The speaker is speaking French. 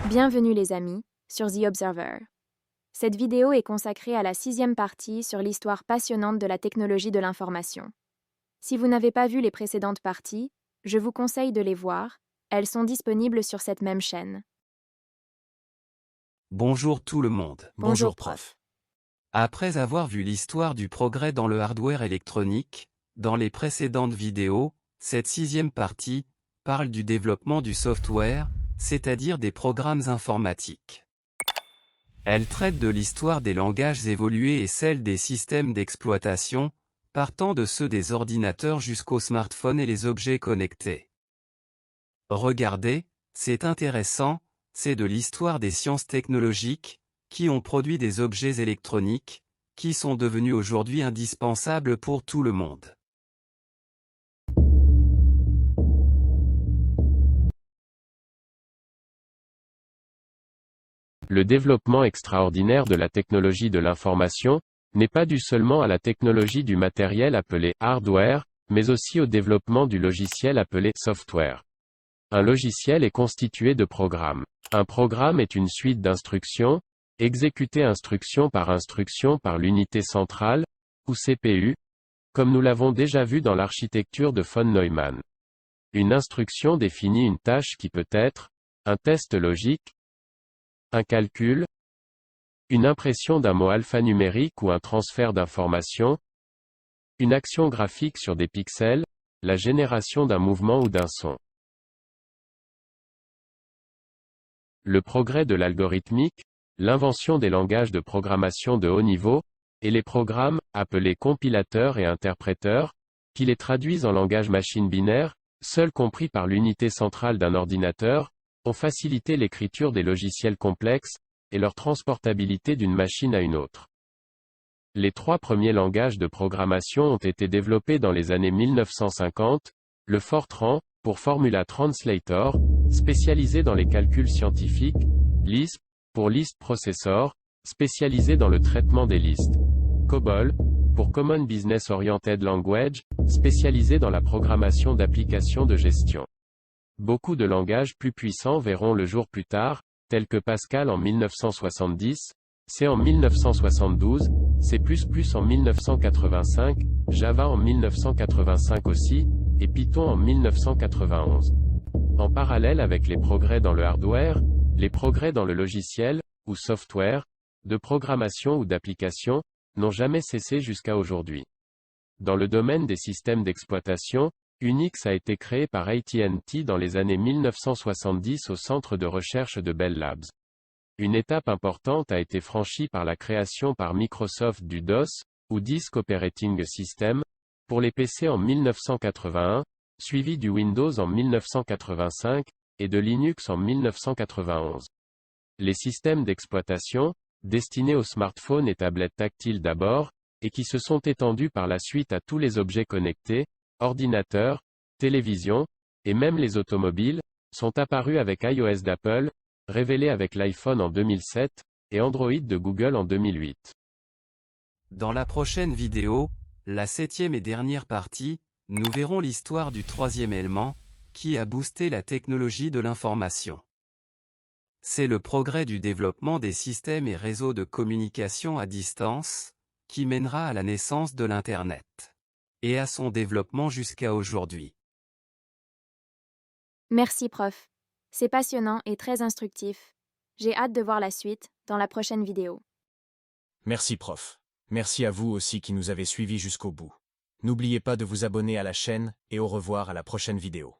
Bienvenue les amis, sur The Observer. Cette vidéo est consacrée à la 6e partie sur l'histoire passionnante de la technologie de l'information. Si vous n'avez pas vu les précédentes parties, je vous conseille de les voir, elles sont disponibles sur cette même chaîne. Bonjour tout le monde. Bonjour, prof. Après avoir vu l'histoire du progrès dans le hardware électronique, dans les précédentes vidéos, cette 6e partie parle du développement du software, c'est-à-dire des programmes informatiques. Elle traite de l'histoire des langages évolués et celle des systèmes d'exploitation, partant de ceux des ordinateurs jusqu'aux smartphones et les objets connectés. Regardez, c'est intéressant, c'est de l'histoire des sciences technologiques, qui ont produit des objets électroniques, qui sont devenus aujourd'hui indispensables pour tout le monde. Le développement extraordinaire de la technologie de l'information n'est pas dû seulement à la technologie du matériel appelé hardware, mais aussi au développement du logiciel appelé software. Un logiciel est constitué de programmes. Un programme est une suite d'instructions, exécutées instruction par l'unité centrale, ou CPU, comme nous l'avons déjà vu dans l'architecture de von Neumann. Une instruction définit une tâche qui peut être un test logique, un calcul, une impression d'un mot alphanumérique ou un transfert d'informations, une action graphique sur des pixels, la génération d'un mouvement ou d'un son. Le progrès de l'algorithmique, l'invention des langages de programmation de haut niveau, et les programmes, appelés compilateurs et interpréteurs, qui les traduisent en langage machine binaire, seuls compris par l'unité centrale d'un ordinateur, ont facilité l'écriture des logiciels complexes, et leur transportabilité d'une machine à une autre. Les 3 premiers langages de programmation ont été développés dans les années 1950, le Fortran, pour Formula Translator, spécialisé dans les calculs scientifiques, Lisp, pour List Processor, spécialisé dans le traitement des listes, COBOL, pour Common Business Oriented Language, spécialisé dans la programmation d'applications de gestion. Beaucoup de langages plus puissants verront le jour plus tard, tels que Pascal en 1970, C en 1972, C++ en 1985, Java en 1985 aussi, et Python en 1991. En parallèle avec les progrès dans le hardware, les progrès dans le logiciel, ou software, de programmation ou d'application, n'ont jamais cessé jusqu'à aujourd'hui. Dans le domaine des systèmes d'exploitation, Unix a été créé par AT&T dans les années 1970 au centre de recherche de Bell Labs. Une étape importante a été franchie par la création par Microsoft du DOS, ou Disk Operating System, pour les PC en 1981, suivi du Windows en 1985, et de Linux en 1991. Les systèmes d'exploitation, destinés aux smartphones et tablettes tactiles d'abord, et qui se sont étendus par la suite à tous les objets connectés, ordinateurs, télévisions, et même les automobiles, sont apparus avec iOS d'Apple, révélé avec l'iPhone en 2007, et Android de Google en 2008. Dans la prochaine vidéo, la 7e et dernière partie, nous verrons l'histoire du 3e élément, qui a boosté la technologie de l'information. C'est le progrès du développement des systèmes et réseaux de communication à distance, qui mènera à la naissance de l'Internet. Et à son développement jusqu'à aujourd'hui. Merci, prof. C'est passionnant et très instructif. J'ai hâte de voir la suite dans la prochaine vidéo. Merci prof. Merci à vous aussi qui nous avez suivis jusqu'au bout. N'oubliez pas de vous abonner à la chaîne et au revoir à la prochaine vidéo.